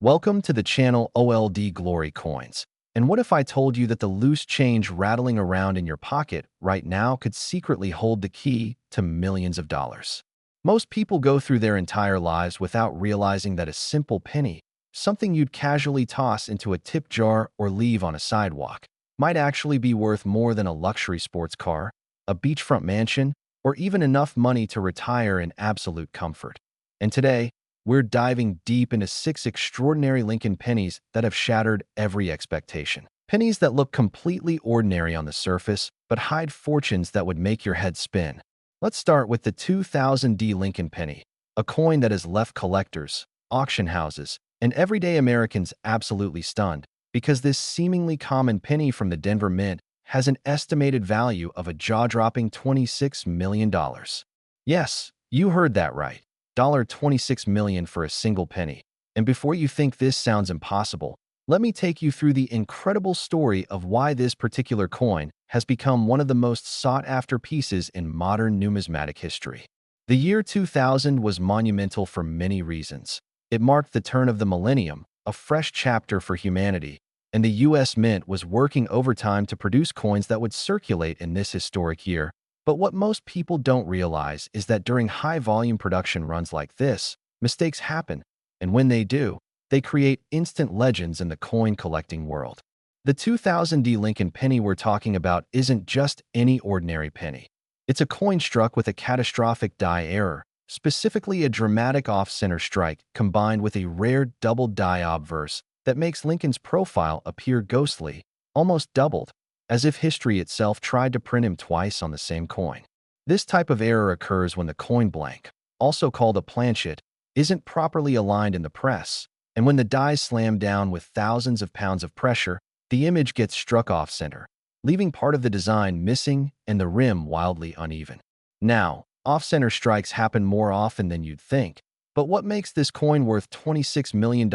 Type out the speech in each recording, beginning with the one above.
Welcome to the channel OLD Glory Coins. And what if I told you that the loose change rattling around in your pocket right now could secretly hold the key to millions of dollars? Most people go through their entire lives without realizing that a simple penny, something you'd casually toss into a tip jar or leave on a sidewalk, might actually be worth more than a luxury sports car, a beachfront mansion, or even enough money to retire in absolute comfort. And today, we're diving deep into 6 extraordinary Lincoln pennies that have shattered every expectation. Pennies that look completely ordinary on the surface, but hide fortunes that would make your head spin. Let's start with the 2000D Lincoln penny, a coin that has left collectors, auction houses, and everyday Americans absolutely stunned, because this seemingly common penny from the Denver Mint has an estimated value of a jaw-dropping $26 million. Yes, you heard that right. $26 million for a single penny. And before you think this sounds impossible, let me take you through the incredible story of why this particular coin has become one of the most sought-after pieces in modern numismatic history. The year 2000 was monumental for many reasons. It marked the turn of the millennium, a fresh chapter for humanity, and the U.S. Mint was working overtime to produce coins that would circulate in this historic year. But what most people don't realize is that during high-volume production runs like this, mistakes happen, and when they do, they create instant legends in the coin-collecting world. The 2000D Lincoln penny we're talking about isn't just any ordinary penny. It's a coin struck with a catastrophic die error, specifically a dramatic off-center strike combined with a rare double die obverse that makes Lincoln's profile appear ghostly, almost doubled, as if history itself tried to print him twice on the same coin. This type of error occurs when the coin blank, also called a planchet, isn't properly aligned in the press, and when the dies slam down with thousands of pounds of pressure, the image gets struck off-center, leaving part of the design missing and the rim wildly uneven. Now, off-center strikes happen more often than you'd think, but what makes this coin worth $26 million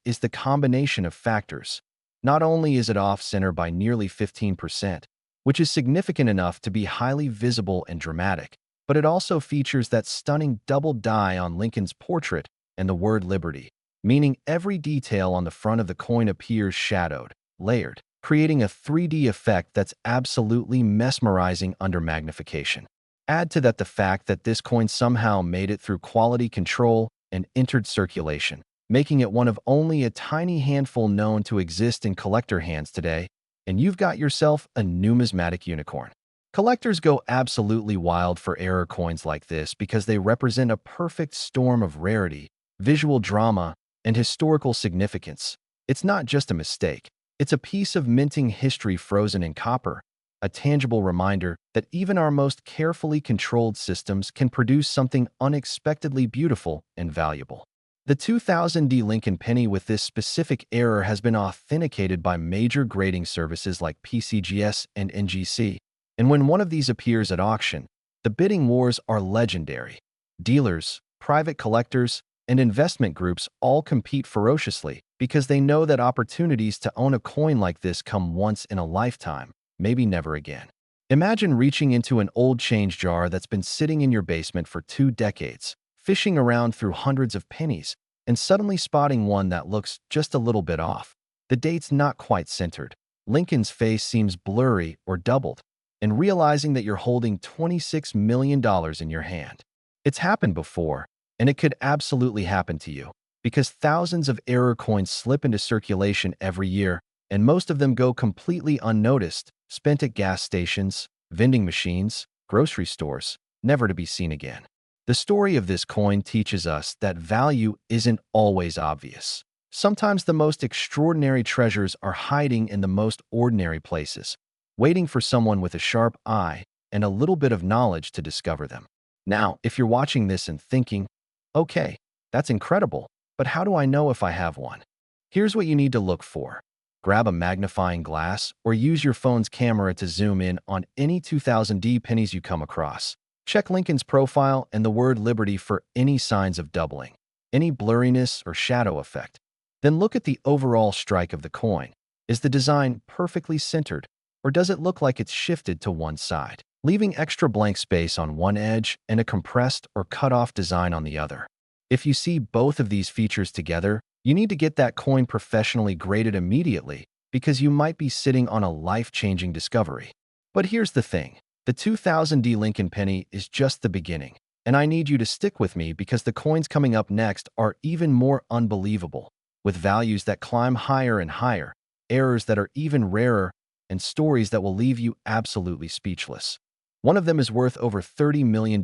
is the combination of factors. Not only is it off-center by nearly 15%, which is significant enough to be highly visible and dramatic, but it also features that stunning double die on Lincoln's portrait and the word Liberty, meaning every detail on the front of the coin appears shadowed, layered, creating a 3D effect that's absolutely mesmerizing under magnification. Add to that the fact that this coin somehow made it through quality control and entered circulation, making it one of only a tiny handful known to exist in collector hands today, and you've got yourself a numismatic unicorn. Collectors go absolutely wild for error coins like this because they represent a perfect storm of rarity, visual drama, and historical significance. It's not just a mistake. It's a piece of minting history frozen in copper, a tangible reminder that even our most carefully controlled systems can produce something unexpectedly beautiful and valuable. The 2000D Lincoln penny with this specific error has been authenticated by major grading services like PCGS and NGC, and when one of these appears at auction, the bidding wars are legendary. Dealers, private collectors, and investment groups all compete ferociously because they know that opportunities to own a coin like this come once in a lifetime, maybe never again. Imagine reaching into an old change jar that's been sitting in your basement for 2 decades, fishing around through hundreds of pennies, and suddenly spotting one that looks just a little bit off. The date's not quite centered. Lincoln's face seems blurry or doubled, and realizing that you're holding $26 million in your hand. It's happened before, and it could absolutely happen to you, because thousands of error coins slip into circulation every year, and most of them go completely unnoticed, spent at gas stations, vending machines, grocery stores, never to be seen again. The story of this coin teaches us that value isn't always obvious. Sometimes the most extraordinary treasures are hiding in the most ordinary places, waiting for someone with a sharp eye and a little bit of knowledge to discover them. Now, if you're watching this and thinking, okay, that's incredible, but how do I know if I have one? Here's what you need to look for. Grab a magnifying glass or use your phone's camera to zoom in on any 2000D pennies you come across. Check Lincoln's profile and the word Liberty for any signs of doubling, any blurriness or shadow effect. Then look at the overall strike of the coin. Is the design perfectly centered, or does it look like it's shifted to one side, leaving extra blank space on one edge and a compressed or cut-off design on the other? If you see both of these features together, You need to get that coin professionally graded immediately because you might be sitting on a life-changing discovery. But here's the thing. The 2000D Lincoln Penny is just the beginning, and I need you to stick with me because the coins coming up next are even more unbelievable, with values that climb higher and higher, errors that are even rarer, and stories that will leave you absolutely speechless. One of them is worth over $30 million,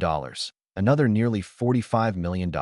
another nearly $45 million.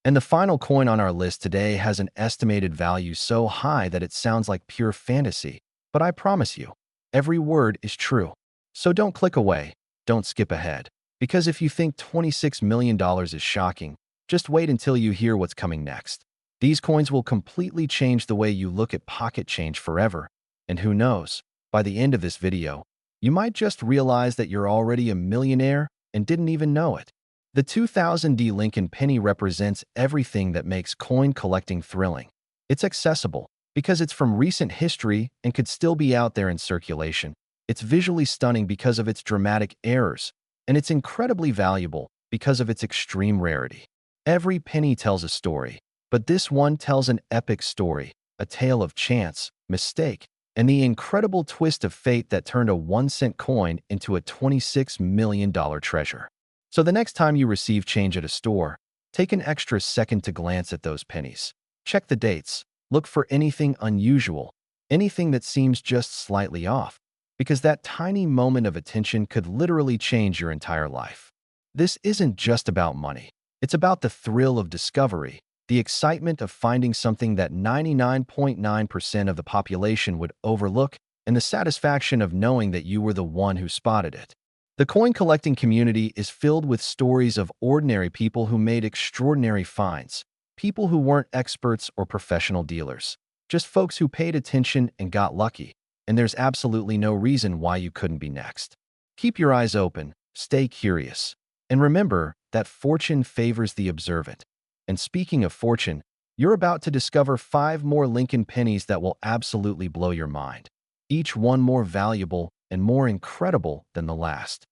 And the final coin on our list today has an estimated value so high that it sounds like pure fantasy. But I promise you, every word is true. So don't click away, don't skip ahead. Because if you think $26 million is shocking, just wait until you hear what's coming next. These coins will completely change the way you look at pocket change forever. And who knows, by the end of this video, you might just realize that you're already a millionaire and didn't even know it. The 2000D Lincoln Penny represents everything that makes coin collecting thrilling. It's accessible because it's from recent history and could still be out there in circulation. It's visually stunning because of its dramatic errors, and it's incredibly valuable because of its extreme rarity. Every penny tells a story, but this one tells an epic story, a tale of chance, mistake, and the incredible twist of fate that turned a 1-cent coin into a $26 million treasure. So the next time you receive change at a store, take an extra second to glance at those pennies. Check the dates. Look for anything unusual, anything that seems just slightly off, because that tiny moment of attention could literally change your entire life. This isn't just about money. It's about the thrill of discovery, the excitement of finding something that 99.9% of the population would overlook, and the satisfaction of knowing that you were the one who spotted it. The coin collecting community is filled with stories of ordinary people who made extraordinary finds, people who weren't experts or professional dealers, just folks who paid attention and got lucky, and there's absolutely no reason why you couldn't be next. Keep your eyes open, stay curious, and remember that fortune favors the observant. And speaking of fortune, you're about to discover 5 more Lincoln pennies that will absolutely blow your mind, each one more valuable and more incredible than the last.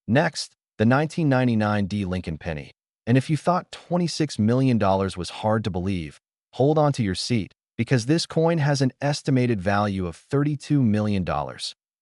Next, the 1999D Lincoln Penny. And if you thought $26 million was hard to believe, hold on to your seat, because this coin has an estimated value of $32 million,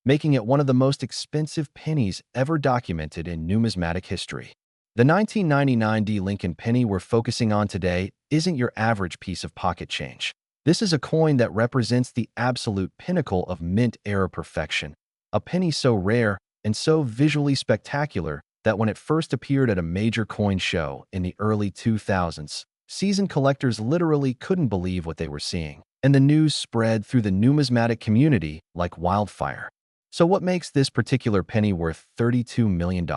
making it one of the most expensive pennies ever documented in numismatic history. The 1999D Lincoln Penny we're focusing on today isn't your average piece of pocket change. This is a coin that represents the absolute pinnacle of mint-era perfection. A penny so rare and so visually spectacular that when it first appeared at a major coin show in the early 2000s, seasoned collectors literally couldn't believe what they were seeing, and the news spread through the numismatic community like wildfire. So what makes this particular penny worth $32 million?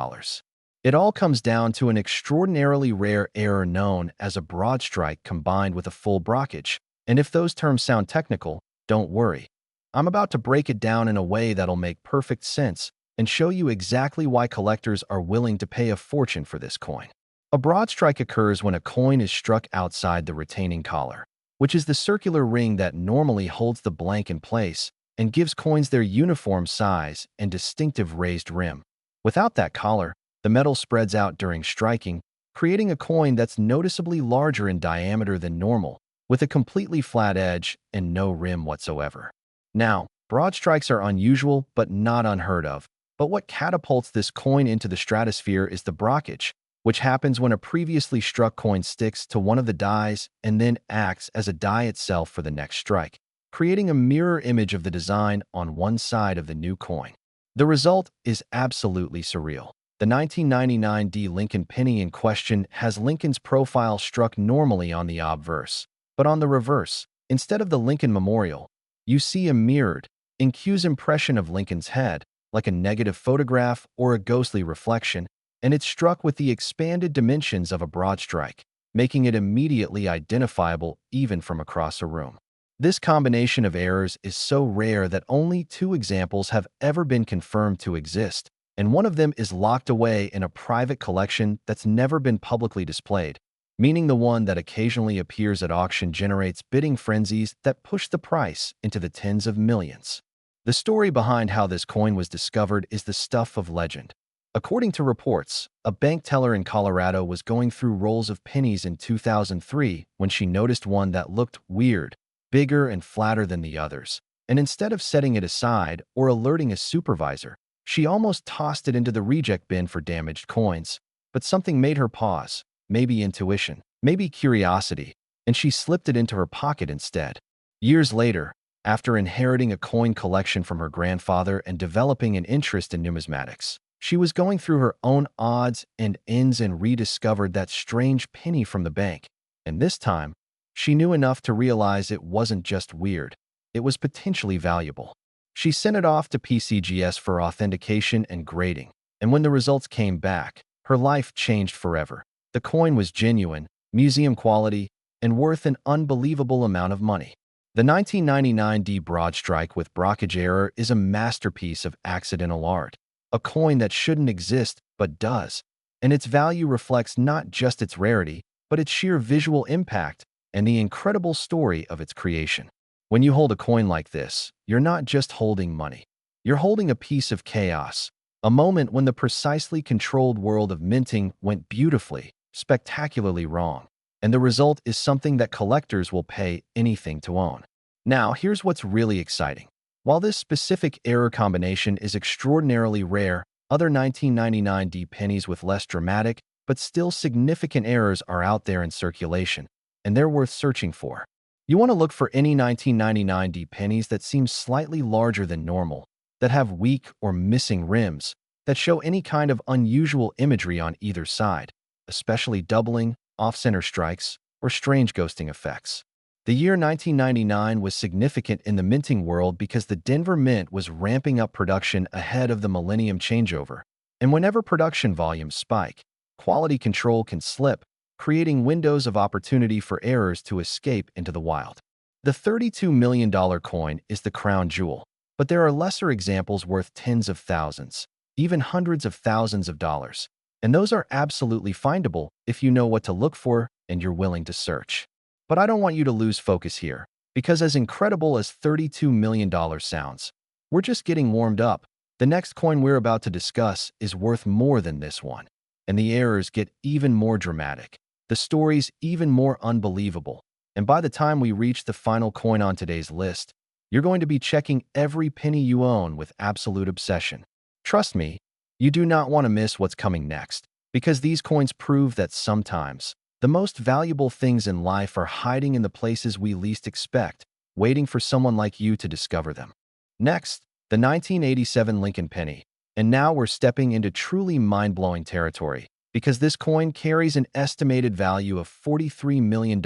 It all comes down to an extraordinarily rare error known as a broadstrike combined with a full brockage. And if those terms sound technical, don't worry. I'm about to break it down in a way that'll make perfect sense and show you exactly why collectors are willing to pay a fortune for this coin. A broadstrike occurs when a coin is struck outside the retaining collar, which is the circular ring that normally holds the blank in place and gives coins their uniform size and distinctive raised rim. Without that collar, the metal spreads out during striking, creating a coin that's noticeably larger in diameter than normal, with a completely flat edge and no rim whatsoever. Now, broad strikes are unusual but not unheard of, but what catapults this coin into the stratosphere is the brockage, which happens when a previously struck coin sticks to one of the dies and then acts as a die itself for the next strike, creating a mirror image of the design on one side of the new coin. The result is absolutely surreal. The 1999D Lincoln Penny in question has Lincoln's profile struck normally on the obverse, but on the reverse, instead of the Lincoln Memorial, you see a mirrored, incused impression of Lincoln's head, like a negative photograph or a ghostly reflection, and it's struck with the expanded dimensions of a broadstrike, making it immediately identifiable even from across a room. This combination of errors is so rare that only 2 examples have ever been confirmed to exist, and one of them is locked away in a private collection that's never been publicly displayed, meaning the one that occasionally appears at auction generates bidding frenzies that push the price into the tens of millions. The story behind how this coin was discovered is the stuff of legend. According to reports, a bank teller in Colorado was going through rolls of pennies in 2003 when she noticed one that looked weird, bigger and flatter than the others. And instead of setting it aside or alerting a supervisor, she almost tossed it into the reject bin for damaged coins. But something made her pause, maybe intuition, maybe curiosity, and she slipped it into her pocket instead. Years later, after inheriting a coin collection from her grandfather and developing an interest in numismatics, she was going through her own odds and ends and rediscovered that strange penny from the bank. And this time, she knew enough to realize it wasn't just weird. It was potentially valuable. She sent it off to PCGS for authentication and grading. And when the results came back, her life changed forever. The coin was genuine, museum quality, and worth an unbelievable amount of money. The 1999 D broadstrike with brockage error is a masterpiece of accidental art, a coin that shouldn't exist but does, and its value reflects not just its rarity, but its sheer visual impact and the incredible story of its creation. When you hold a coin like this, you're not just holding money. You're holding a piece of chaos, a moment when the precisely controlled world of minting went beautifully, spectacularly wrong. And the result is something that collectors will pay anything to own. Now, here's what's really exciting. While this specific error combination is extraordinarily rare, other 1999 D pennies with less dramatic but still significant errors are out there in circulation, and they're worth searching for. You want to look for any 1999 D pennies that seem slightly larger than normal, that have weak or missing rims, that show any kind of unusual imagery on either side, especially doubling, off-center strikes, or strange ghosting effects. The year 1999 was significant in the minting world because the Denver Mint was ramping up production ahead of the millennium changeover. And whenever production volumes spike, quality control can slip, creating windows of opportunity for errors to escape into the wild. The $32 million coin is the crown jewel, but there are lesser examples worth tens of thousands, even hundreds of thousands of dollars. And those are absolutely findable if you know what to look for and you're willing to search. But I don't want you to lose focus here, because as incredible as $32 million sounds, we're just getting warmed up. The next coin we're about to discuss is worth more than this one. And the errors get even more dramatic, the stories even more unbelievable. And by the time we reach the final coin on today's list, you're going to be checking every penny you own with absolute obsession. Trust me, you do not want to miss what's coming next, because these coins prove that sometimes the most valuable things in life are hiding in the places we least expect, waiting for someone like you to discover them. Next, the 1987 Lincoln penny. And now we're stepping into truly mind-blowing territory, because this coin carries an estimated value of $43 million,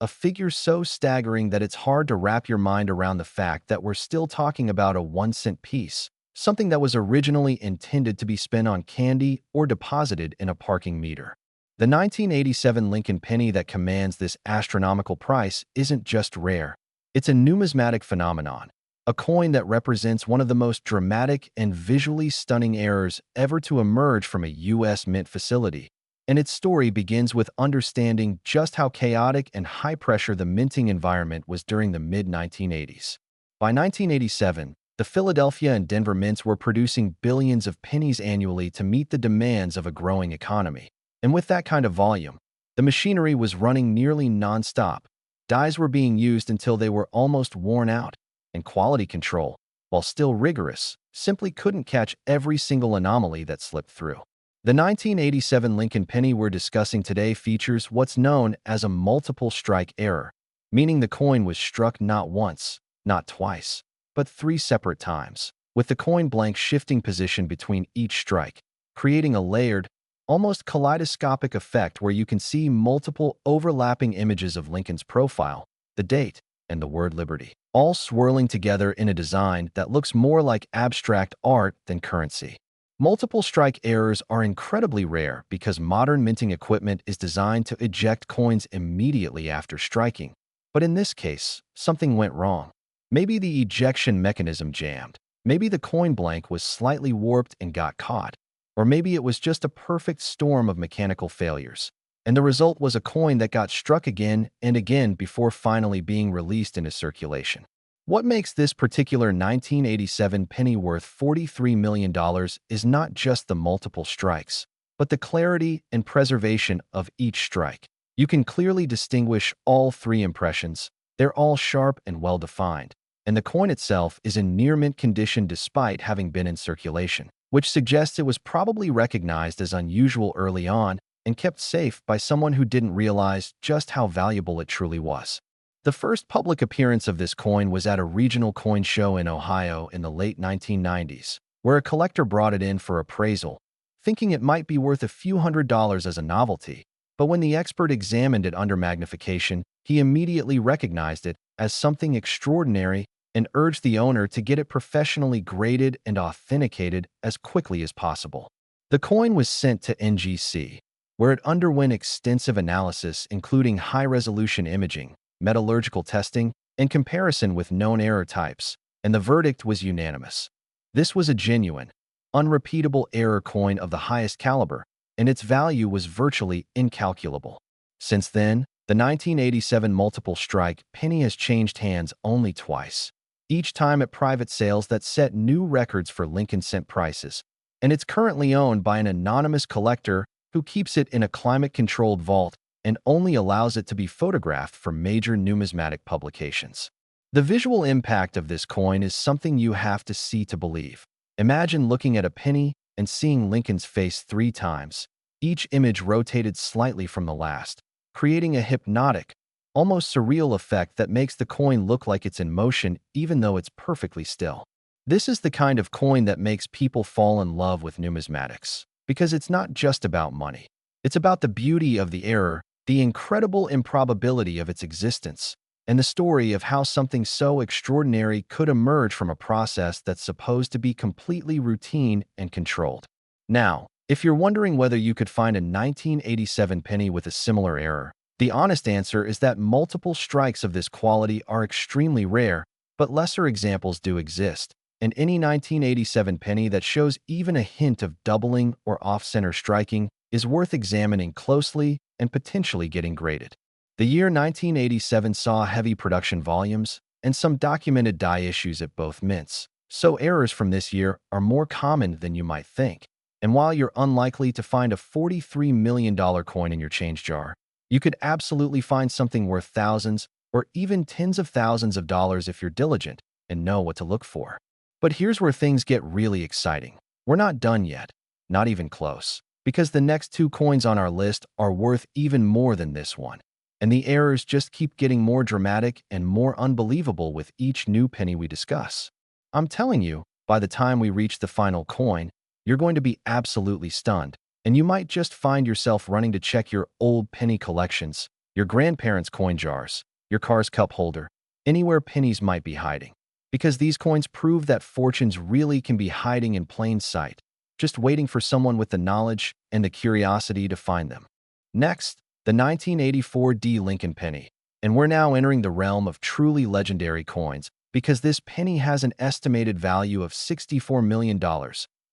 a figure so staggering that it's hard to wrap your mind around the fact that we're still talking about a 1-cent piece, something that was originally intended to be spent on candy or deposited in a parking meter. The 1987 Lincoln penny that commands this astronomical price isn't just rare. It's a numismatic phenomenon, a coin that represents one of the most dramatic and visually stunning errors ever to emerge from a U.S. mint facility. And its story begins with understanding just how chaotic and high-pressure the minting environment was during the mid-1980s. By 1987, the Philadelphia and Denver mints were producing billions of pennies annually to meet the demands of a growing economy. And with that kind of volume, the machinery was running nearly non-stop. Dies were being used until they were almost worn out, and quality control, while still rigorous, simply couldn't catch every single anomaly that slipped through. The 1987 Lincoln penny we're discussing today features what's known as a multiple strike error, meaning the coin was struck not once, not twice, but 3 separate times, with the coin blank shifting position between each strike, creating a layered, almost kaleidoscopic effect where you can see multiple overlapping images of Lincoln's profile, the date, and the word liberty, all swirling together in a design that looks more like abstract art than currency. Multiple strike errors are incredibly rare because modern minting equipment is designed to eject coins immediately after striking. But in this case, something went wrong. Maybe the ejection mechanism jammed. Maybe the coin blank was slightly warped and got caught. Or maybe it was just a perfect storm of mechanical failures. And the result was a coin that got struck again and again before finally being released into circulation. What makes this particular 1987 penny worth $43 million is not just the multiple strikes, but the clarity and preservation of each strike. You can clearly distinguish all three impressions. They're all sharp and well-defined, and the coin itself is in near-mint condition despite having been in circulation, which suggests it was probably recognized as unusual early on and kept safe by someone who didn't realize just how valuable it truly was. The first public appearance of this coin was at a regional coin show in Ohio in the late 1990s, where a collector brought it in for appraisal, thinking it might be worth a few $100s as a novelty. But when the expert examined it under magnification, he immediately recognized it as something extraordinary and urged the owner to get it professionally graded and authenticated as quickly as possible. The coin was sent to NGC, where it underwent extensive analysis including high-resolution imaging, metallurgical testing, and comparison with known error types, and the verdict was unanimous. This was a genuine, unrepeatable error coin of the highest caliber, and its value was virtually incalculable. Since then, the 1987 multiple strike penny has changed hands only twice, each time at private sales that set new records for Lincoln cent prices, and it's currently owned by an anonymous collector who keeps it in a climate-controlled vault and only allows it to be photographed for major numismatic publications. The visual impact of this coin is something you have to see to believe. Imagine looking at a penny and seeing Lincoln's face 3 times, each image rotated slightly from the last, creating a hypnotic, almost surreal effect that makes the coin look like it's in motion even though it's perfectly still. This is the kind of coin that makes people fall in love with numismatics, because it's not just about money. It's about the beauty of the error, the incredible improbability of its existence, and the story of how something so extraordinary could emerge from a process that's supposed to be completely routine and controlled. Now, if you're wondering whether you could find a 1987 penny with a similar error, the honest answer is that multiple strikes of this quality are extremely rare, but lesser examples do exist, and any 1987 penny that shows even a hint of doubling or off-center striking is worth examining closely and potentially getting graded. The year 1987 saw heavy production volumes and some documented die issues at both mints, so errors from this year are more common than you might think. And while you're unlikely to find a $43 million coin in your change jar, you could absolutely find something worth thousands or even tens of thousands of dollars if you're diligent and know what to look for. But here's where things get really exciting. We're not done yet, not even close, because the next 2 coins on our list are worth even more than this one. And the errors just keep getting more dramatic and more unbelievable with each new penny we discuss. I'm telling you, by the time we reach the final coin, you're going to be absolutely stunned, and you might just find yourself running to check your old penny collections, your grandparents' coin jars, your car's cup holder, anywhere pennies might be hiding. Because these coins prove that fortunes really can be hiding in plain sight, just waiting for someone with the knowledge and the curiosity to find them. Next, the 1984 D Lincoln penny. And we're now entering the realm of truly legendary coins because this penny has an estimated value of $64 million,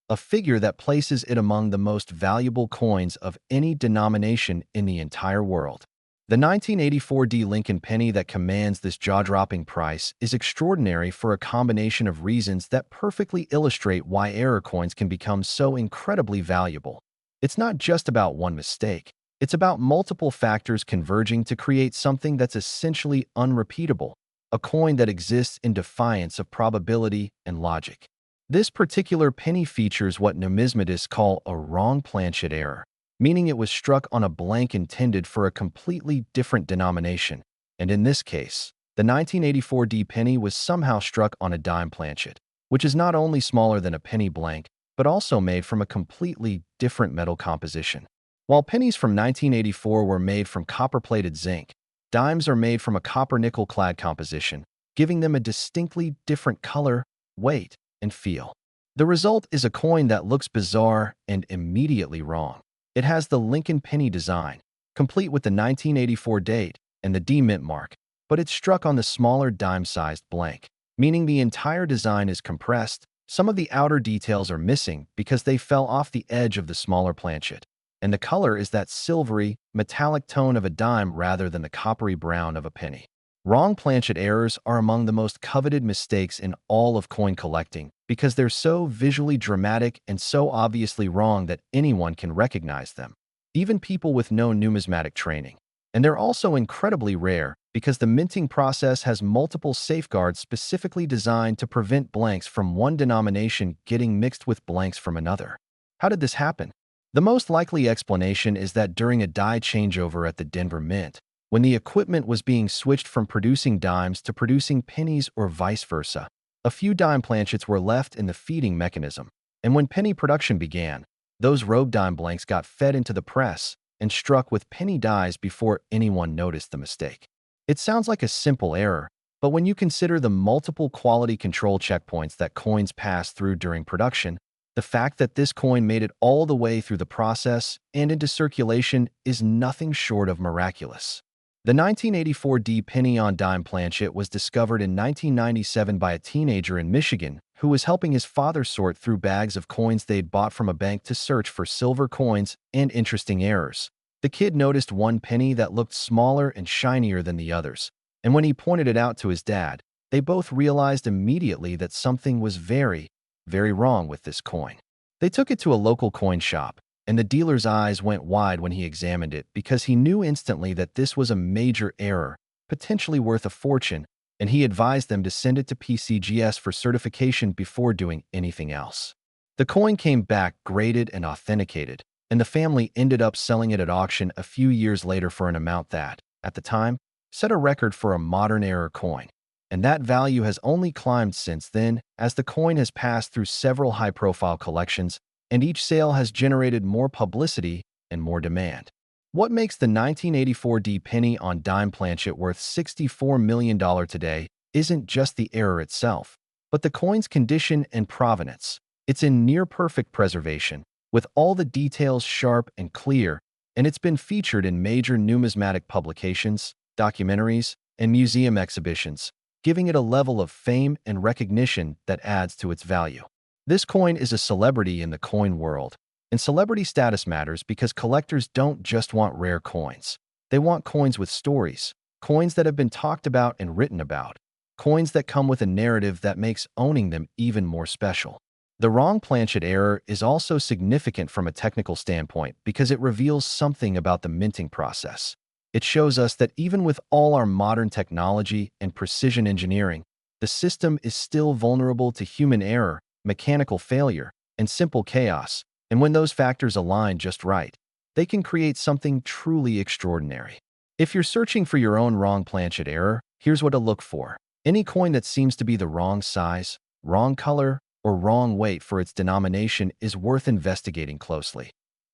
a figure that places it among the most valuable coins of any denomination in the entire world. The 1984 D Lincoln penny that commands this jaw-dropping price is extraordinary for a combination of reasons that perfectly illustrate why error coins can become so incredibly valuable. It's not just about one mistake. It's about multiple factors converging to create something that's essentially unrepeatable, a coin that exists in defiance of probability and logic. This particular penny features what numismatists call a wrong planchet error, meaning it was struck on a blank intended for a completely different denomination, and in this case, the 1984 D penny was somehow struck on a dime planchet, which is not only smaller than a penny blank, but also made from a completely different metal composition. While pennies from 1984 were made from copper-plated zinc, dimes are made from a copper-nickel clad composition, giving them a distinctly different color, weight, and feel. The result is a coin that looks bizarre and immediately wrong. It has the Lincoln penny design, complete with the 1984 date and the D mint mark, but it's struck on the smaller dime-sized blank, meaning the entire design is compressed. Some of the outer details are missing because they fell off the edge of the smaller planchet, and the color is that silvery, metallic tone of a dime rather than the coppery brown of a penny. Wrong planchet errors are among the most coveted mistakes in all of coin collecting because they're so visually dramatic and so obviously wrong that anyone can recognize them, even people with no numismatic training. And they're also incredibly rare because the minting process has multiple safeguards specifically designed to prevent blanks from one denomination getting mixed with blanks from another. How did this happen? The most likely explanation is that during a die changeover at the Denver Mint, when the equipment was being switched from producing dimes to producing pennies or vice versa, a few dime planchets were left in the feeding mechanism. And when penny production began, those robe dime blanks got fed into the press and struck with penny dies before anyone noticed the mistake. It sounds like a simple error, but when you consider the multiple quality control checkpoints that coins pass through during production, the fact that this coin made it all the way through the process and into circulation is nothing short of miraculous. The 1984 D penny on dime planchet was discovered in 1997 by a teenager in Michigan who was helping his father sort through bags of coins they'd bought from a bank to search for silver coins and interesting errors. The kid noticed one penny that looked smaller and shinier than the others, and when he pointed it out to his dad, they both realized immediately that something was very, very wrong with this coin. They took it to a local coin shop, and the dealer's eyes went wide when he examined it because he knew instantly that this was a major error, potentially worth a fortune, and he advised them to send it to PCGS for certification before doing anything else. The coin came back graded and authenticated, and the family ended up selling it at auction a few years later for an amount that, at the time, set a record for a modern era coin. And that value has only climbed since then as the coin has passed through several high-profile collections and each sale has generated more publicity and more demand. What makes the 1984 D penny on dime planchet worth $64 million today isn't just the error itself, but the coin's condition and provenance. It's in near-perfect preservation, with all the details sharp and clear, and it's been featured in major numismatic publications, documentaries, and museum exhibitions, giving it a level of fame and recognition that adds to its value. This coin is a celebrity in the coin world, and celebrity status matters because collectors don't just want rare coins. They want coins with stories, coins that have been talked about and written about, coins that come with a narrative that makes owning them even more special. The wrong planchet error is also significant from a technical standpoint because it reveals something about the minting process. It shows us that even with all our modern technology and precision engineering, the system is still vulnerable to human error, mechanical failure, and simple chaos, and when those factors align just right, they can create something truly extraordinary. If you're searching for your own wrong planchet error, here's what to look for. Any coin that seems to be the wrong size, wrong color, or wrong weight for its denomination is worth investigating closely.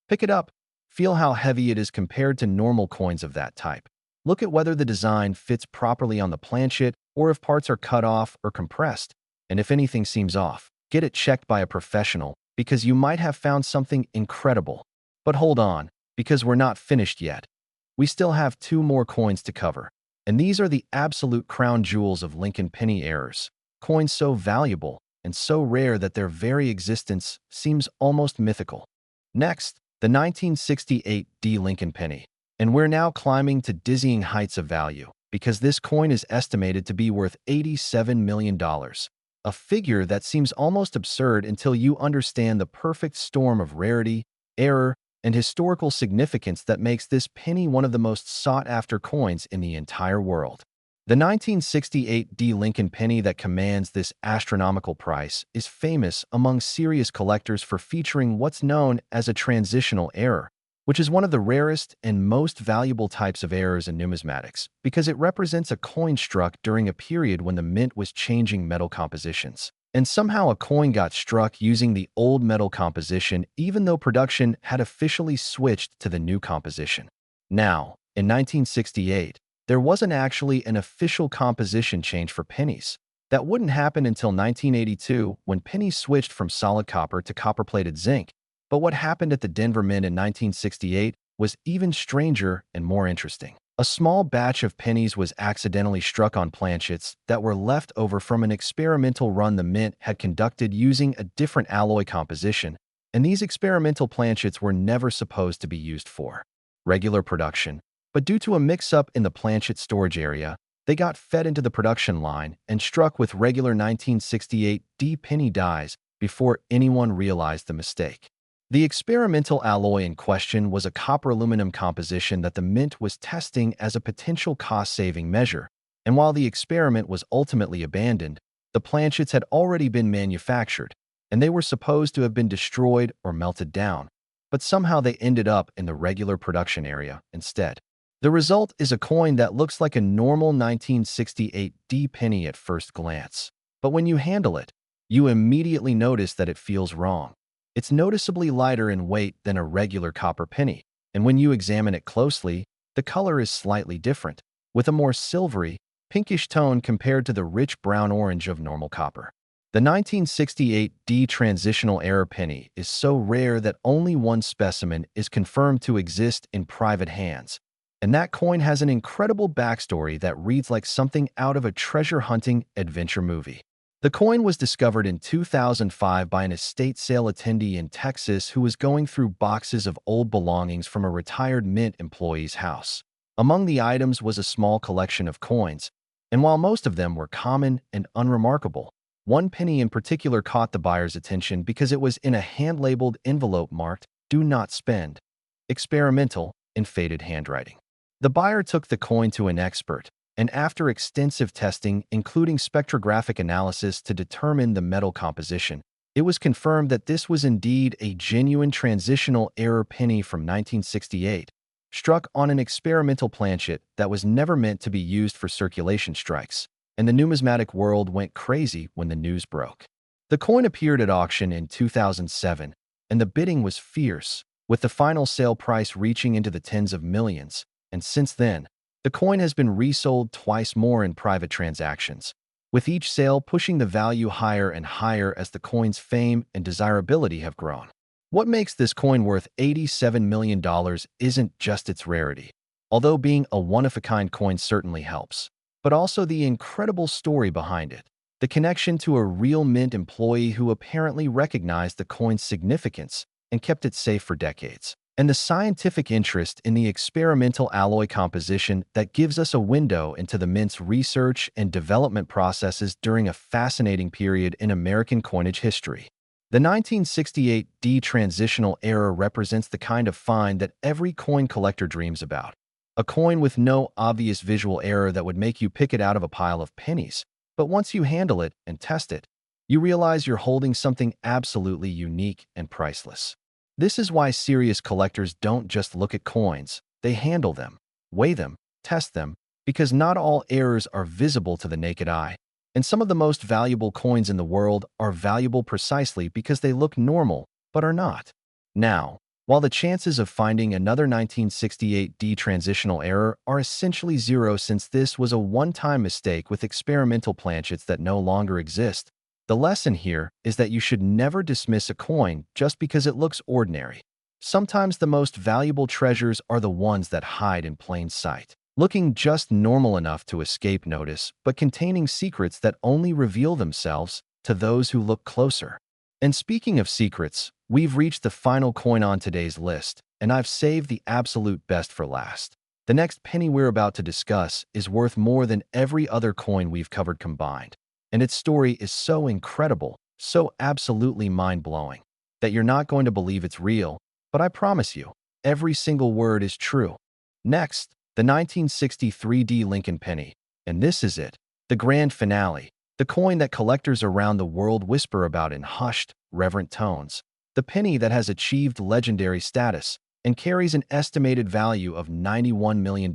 Pick it up. Feel how heavy it is compared to normal coins of that type. Look at whether the design fits properly on the planchet or if parts are cut off or compressed. And if anything seems off, get it checked by a professional because you might have found something incredible. But hold on, because we're not finished yet. We still have 2 more coins to cover, and these are the absolute crown jewels of Lincoln penny errors, coins so valuable and so rare that their very existence seems almost mythical. Next, the 1968 D Lincoln penny. And we're now climbing to dizzying heights of value because this coin is estimated to be worth $87 million. A figure that seems almost absurd until you understand the perfect storm of rarity, error, and historical significance that makes this penny one of the most sought-after coins in the entire world. The 1968 D Lincoln penny that commands this astronomical price is famous among serious collectors for featuring what's known as a transitional error, which is one of the rarest and most valuable types of errors in numismatics because it represents a coin struck during a period when the mint was changing metal compositions. And somehow a coin got struck using the old metal composition even though production had officially switched to the new composition. Now, in 1968, there wasn't actually an official composition change for pennies. That wouldn't happen until 1982 when pennies switched from solid copper to copper-plated zinc. But what happened at the Denver Mint in 1968 was even stranger and more interesting. A small batch of pennies was accidentally struck on planchets that were left over from an experimental run the mint had conducted using a different alloy composition, and these experimental planchets were never supposed to be used for regular production. But due to a mix-up in the planchet storage area, They got fed into the production line and struck with regular 1968 D penny dies before anyone realized the mistake. The experimental alloy in question was a copper-aluminum composition that the Mint was testing as a potential cost-saving measure, and while the experiment was ultimately abandoned, the planchets had already been manufactured, and they were supposed to have been destroyed or melted down, but somehow they ended up in the regular production area instead. The result is a coin that looks like a normal 1968 D penny at first glance, but when you handle it, you immediately notice that it feels wrong. It's noticeably lighter in weight than a regular copper penny, and when you examine it closely, the color is slightly different, with a more silvery, pinkish tone compared to the rich brown-orange of normal copper. The 1968 D transitional era penny is so rare that only one specimen is confirmed to exist in private hands, and that coin has an incredible backstory that reads like something out of a treasure-hunting adventure movie. The coin was discovered in 2005 by an estate sale attendee in Texas who was going through boxes of old belongings from a retired Mint employee's house. Among the items was a small collection of coins, and while most of them were common and unremarkable, one penny in particular caught the buyer's attention because it was in a hand-labeled envelope marked "Do Not Spend," experimental, in faded handwriting. The buyer took the coin to an expert, and after extensive testing, including spectrographic analysis to determine the metal composition, it was confirmed that this was indeed a genuine transitional era penny from 1968, struck on an experimental planchet that was never meant to be used for circulation strikes, and the numismatic world went crazy when the news broke. The coin appeared at auction in 2007, and the bidding was fierce, with the final sale price reaching into the tens of millions, and since then, the coin has been resold twice more in private transactions, with each sale pushing the value higher and higher as the coin's fame and desirability have grown. What makes this coin worth $87 million isn't just its rarity, although being a one-of-a-kind coin certainly helps, but also the incredible story behind it. The connection to a real Mint employee who apparently recognized the coin's significance and kept it safe for decades, and the scientific interest in the experimental alloy composition that gives us a window into the Mint's research and development processes during a fascinating period in American coinage history. The 1968 D transitional era represents the kind of find that every coin collector dreams about. A coin with no obvious visual error that would make you pick it out of a pile of pennies, but once you handle it and test it, you realize you're holding something absolutely unique and priceless. This is why serious collectors don't just look at coins, they handle them, weigh them, test them, because not all errors are visible to the naked eye. And some of the most valuable coins in the world are valuable precisely because they look normal, but are not. Now, while the chances of finding another 1968 D transitional error are essentially zero since this was a one-time mistake with experimental planchets that no longer exist, the lesson here is that you should never dismiss a coin just because it looks ordinary. Sometimes the most valuable treasures are the ones that hide in plain sight, looking just normal enough to escape notice, but containing secrets that only reveal themselves to those who look closer. And speaking of secrets, we've reached the final coin on today's list, and I've saved the absolute best for last. The next penny we're about to discuss is worth more than every other coin we've covered combined. And its story is so incredible, so absolutely mind-blowing, that you're not going to believe it's real, but I promise you, every single word is true. Next, the 1963 D Lincoln penny, and this is it, the grand finale, the coin that collectors around the world whisper about in hushed, reverent tones, the penny that has achieved legendary status and carries an estimated value of $91 million,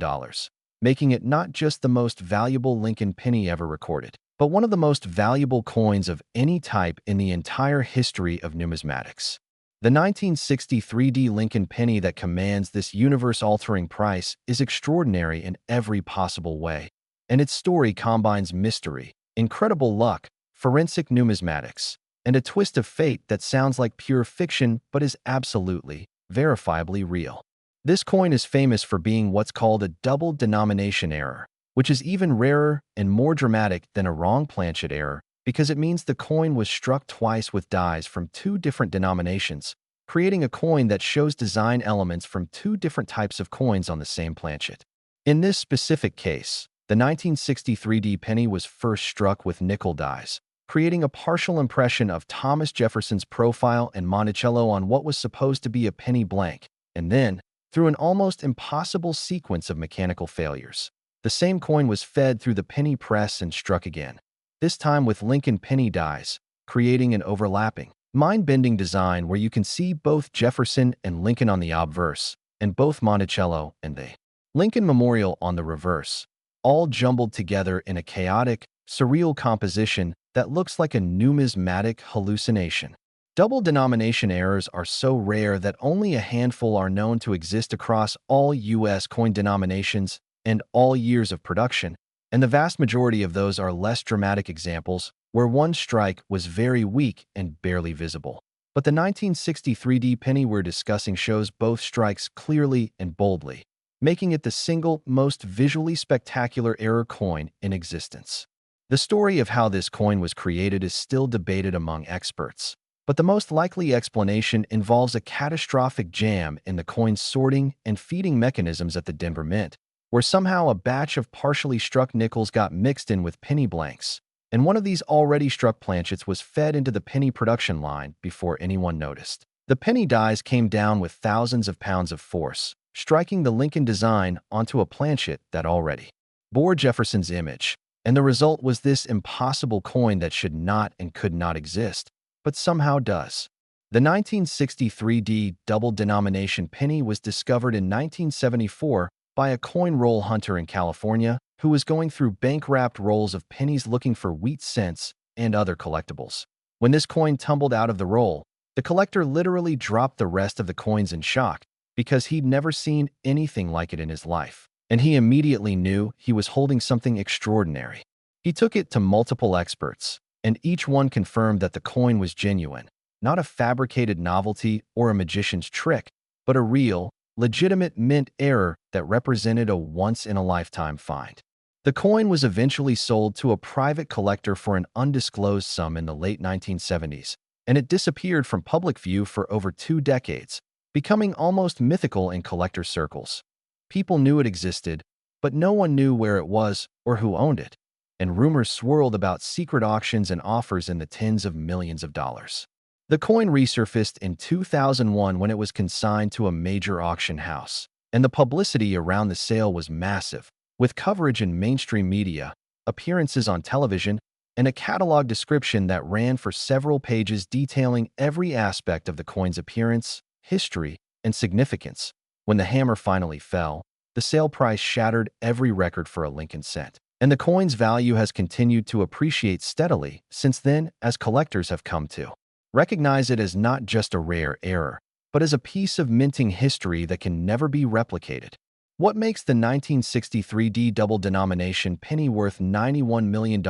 making it not just the most valuable Lincoln penny ever recorded, but one of the most valuable coins of any type in the entire history of numismatics. The 1963 D Lincoln penny that commands this universe-altering price is extraordinary in every possible way, and its story combines mystery, incredible luck, forensic numismatics, and a twist of fate that sounds like pure fiction but is absolutely, verifiably real. This coin is famous for being what's called a double denomination error, which is even rarer and more dramatic than a wrong planchet error because it means the coin was struck twice with dies from two different denominations, creating a coin that shows design elements from two different types of coins on the same planchet. In this specific case, The 1963 penny was first struck with nickel dies, creating a partial impression of Thomas Jefferson's profile and Monticello on what was supposed to be a penny blank, and then, through an almost impossible sequence of mechanical failures, the same coin was fed through the penny press and struck again, this time with Lincoln penny dies, creating an overlapping, mind-bending design where you can see both Jefferson and Lincoln on the obverse, and both Monticello and the Lincoln Memorial on the reverse, all jumbled together in a chaotic, surreal composition that looks like a numismatic hallucination. Double denomination errors are so rare that only a handful are known to exist across all U.S. coin denominations and all years of production, and the vast majority of those are less dramatic examples where one strike was very weak and barely visible. But the 1963 penny we're discussing shows both strikes clearly and boldly, making it the single most visually spectacular error coin in existence. The story of how this coin was created is still debated among experts, but the most likely explanation involves a catastrophic jam in the coin's sorting and feeding mechanisms at the Denver Mint, where somehow a batch of partially struck nickels got mixed in with penny blanks, and one of these already struck planchets was fed into the penny production line before anyone noticed. The penny dies came down with thousands of pounds of force, striking the Lincoln design onto a planchet that already bore Jefferson's image, and the result was this impossible coin that should not and could not exist, but somehow does. The 1963 double denomination penny was discovered in 1974 by a coin roll hunter in California who was going through bank-wrapped rolls of pennies looking for wheat cents and other collectibles. When this coin tumbled out of the roll, the collector literally dropped the rest of the coins in shock because he'd never seen anything like it in his life, and he immediately knew he was holding something extraordinary. He took it to multiple experts, and each one confirmed that the coin was genuine, not a fabricated novelty or a magician's trick, but a real, legitimate mint error that represented a once-in-a-lifetime find. The coin was eventually sold to a private collector for an undisclosed sum in the late 1970s, and it disappeared from public view for over 2 decades, becoming almost mythical in collector circles. People knew it existed, but no one knew where it was or who owned it, and rumors swirled about secret auctions and offers in the tens of millions of dollars. The coin resurfaced in 2001 when it was consigned to a major auction house, and the publicity around the sale was massive, with coverage in mainstream media, appearances on television, and a catalog description that ran for several pages detailing every aspect of the coin's appearance, history, and significance. When the hammer finally fell, the sale price shattered every record for a Lincoln cent, and the coin's value has continued to appreciate steadily since then as collectors have come to recognize it as not just a rare error, but as a piece of minting history that can never be replicated. What makes the 1963 double denomination penny worth $91 million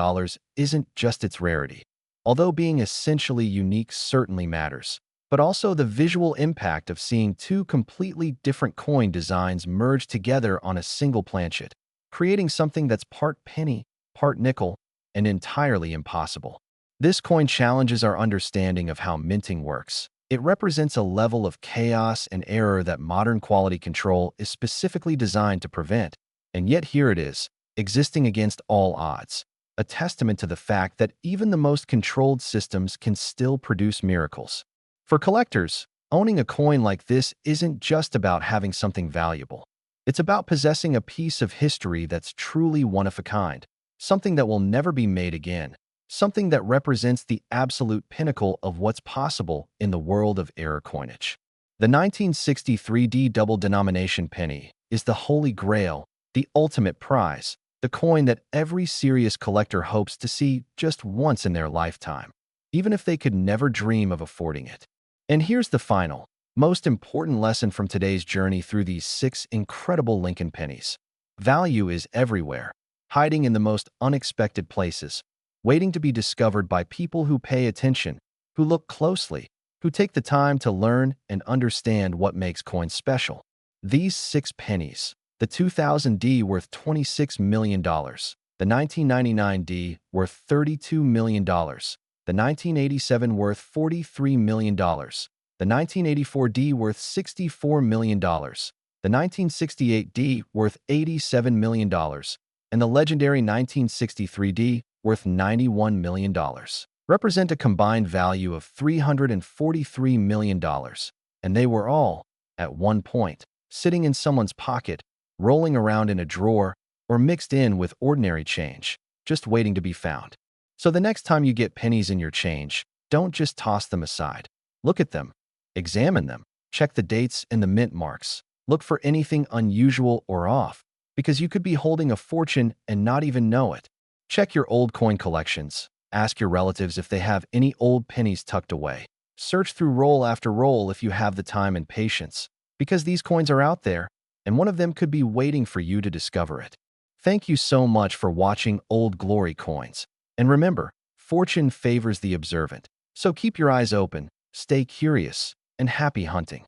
isn't just its rarity, although being essentially unique certainly matters, but also the visual impact of seeing two completely different coin designs merge together on a single planchet, creating something that's part penny, part nickel, and entirely impossible. This coin challenges our understanding of how minting works. It represents a level of chaos and error that modern quality control is specifically designed to prevent, and yet here it is, existing against all odds, a testament to the fact that even the most controlled systems can still produce miracles. For collectors, owning a coin like this isn't just about having something valuable. It's about possessing a piece of history that's truly one of a kind, something that will never be made again, something that represents the absolute pinnacle of what's possible in the world of error coinage. The 1963 double denomination penny is the holy grail, the ultimate prize, the coin that every serious collector hopes to see just once in their lifetime, even if they could never dream of affording it. And here's the final, most important lesson from today's journey through these 6 incredible Lincoln pennies. Value is everywhere, hiding in the most unexpected places, waiting to be discovered by people who pay attention, who look closely, who take the time to learn and understand what makes coins special. These 6 pennies, the 2000 D worth $26 million, the 1999 D worth $32 million, the 1987 worth $43 million, the 1984 D worth $64 million, the 1968 D worth $87 million, and the legendary 1963D, worth $91 million, represent a combined value of $343 million, and they were all, at one point, sitting in someone's pocket, rolling around in a drawer, or mixed in with ordinary change, just waiting to be found. So the next time you get pennies in your change, don't just toss them aside. Look at them, examine them, check the dates and the mint marks. Look for anything unusual or off, because you could be holding a fortune and not even know it. Check your old coin collections. Ask your relatives if they have any old pennies tucked away. Search through roll after roll if you have the time and patience, because these coins are out there, and one of them could be waiting for you to discover it. Thank you so much for watching Old Glory Coins. And remember, fortune favors the observant. So keep your eyes open, stay curious, and happy hunting.